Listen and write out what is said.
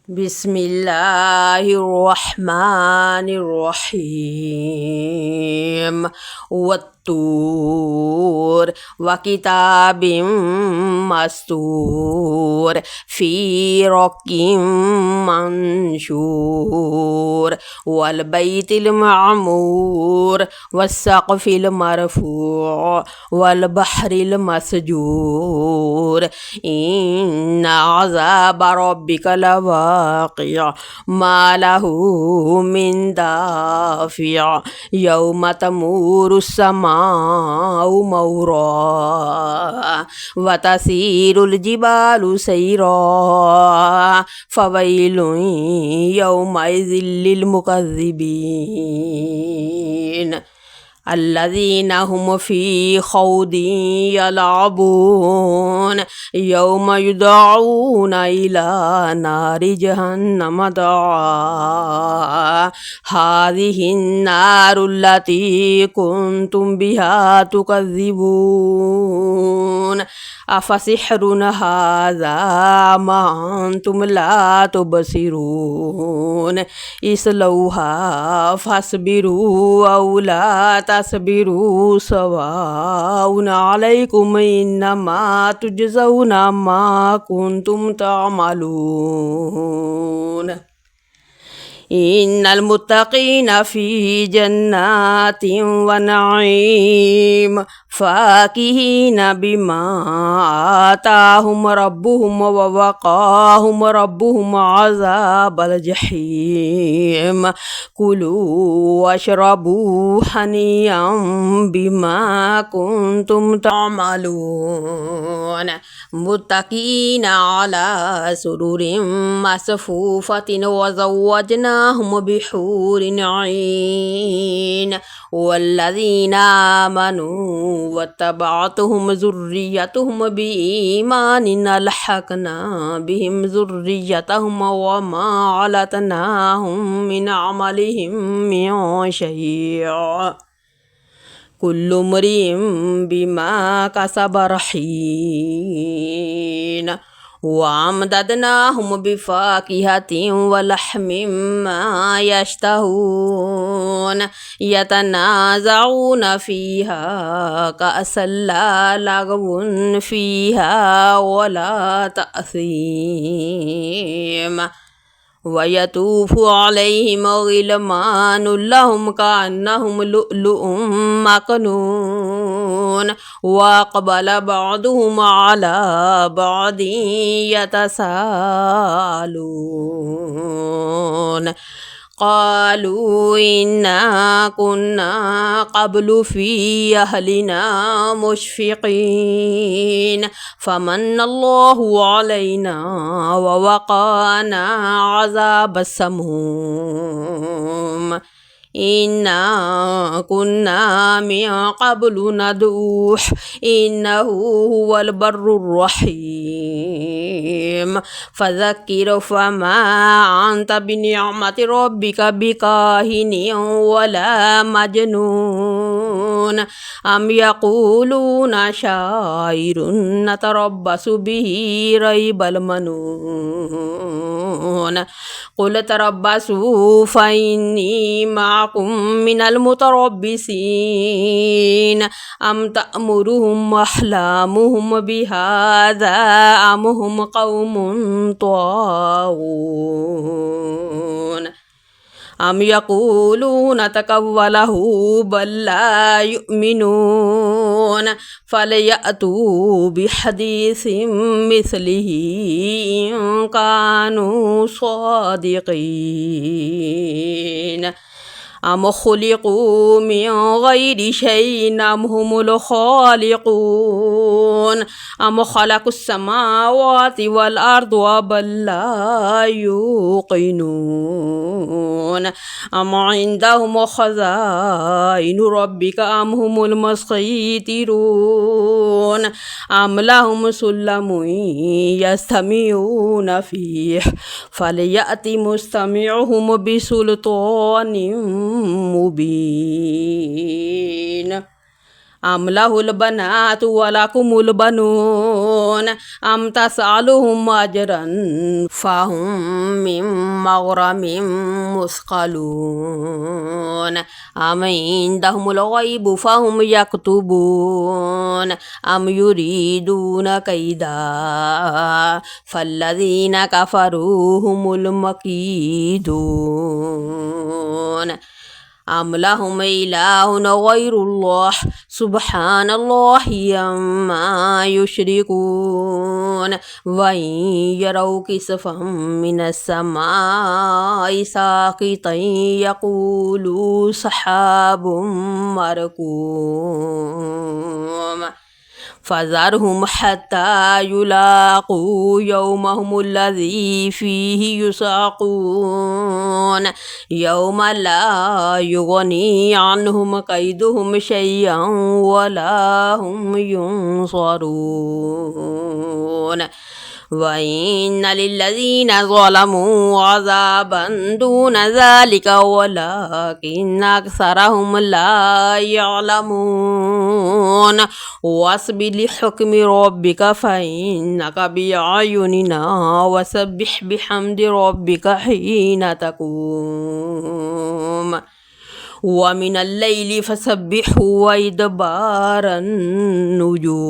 بسم الله الرحمن الرحيم والطور وكتاب مسطور في رق منشور والبيت المعمور والسقف المرفوع والبحر المسجور إن عذاب ربك لواقع ما له من دافع يوم تمور السماء مورا وتسير الجبال سيرا فويل يومئذ للمكذبين الذين هم في خوض يلعبون يوم يدعون إلى نار جهنم دعا هذه النار التي كنتم بها تكذبون أفسحر هذا ما أنتم لا تبصرون اصلوها فاصبروا أو لا تصبروا سواء عليكم إنما تجزون ما كنتم تعملون إن المتقين في جنات ونعيم فاكهين بما آتاهم ربهم ووقاهم ربهم عذاب الجحيم كلوا واشربوا هنيئا بما كنتم تعملون متكئين على سرر مصفوفة وزوجناهم بحور عين والذين آمنوا واتبعتهم ذريتهم بإيمان ألحقنا بهم ذريتهم وما علتناهم من عملهم من شيء كل امرئ بما كسب رهين وأمددناهم بفاكهة ولحم ما يشتهون يتنازعون فيها كأسا لا لغو فيها ولا تأثيم ويطوف عليهم غلمان لهم كأنهم لؤلؤ مكنون وأقبل بعضهم على بعض يتساءلون قالوا إنا كنا قبل في أهلنا مشفقين فمن الله علينا ووقانا عذاب السموم إنا كنا من قبل ندعوه إنه هو البر الرحيم فذكر فما أنت بنعمة ربك بكاهن ولا مجنون أم يقولون شاعر نتربص به ريب المنون قل تربصوا فإني معكم من المتربصين أم تأمرهم أحلامهم بهذا أم هم قوم طاغون أم يقولون تقوله بل لا يؤمنون فليأتوا بحديث مثله إن كانوا صادقين أم خلقوا من غير شيء أم هم الخالقون أم خلقوا السماوات والأرض بل لا يوقنون أم عندهم خزائن ربك أم هم المسيطرون أم لهم سلم يستمعون فيه فليأت مستمعهم بسلطان مبين أم له البنات ولكم البنون أم تسألهم أجرا فهم من مغرم مثقلون أم عندهم الغيب فهم يكتبون أم يريدون كيدا فالذين كفروا هم المكيدون أم لهم إله غير الله سبحان الله عما يشركون وإن يروا كسفا من السماء ساقطا يقولوا سحاب مركوم فذرهم حتى يلاقوا يومهم الذي فيه يساقون يوم لا يغني عنهم كيدهم شيئا ولا هم ينصرون وإن للذين ظلموا عذابا دون ذلك ولكن أكثرهم لا يعلمون واصبر لحكم ربك فإنك بأعيننا وسبح بحمد ربك حين تقوم ومن الليل فسبحه وإدبار النجوم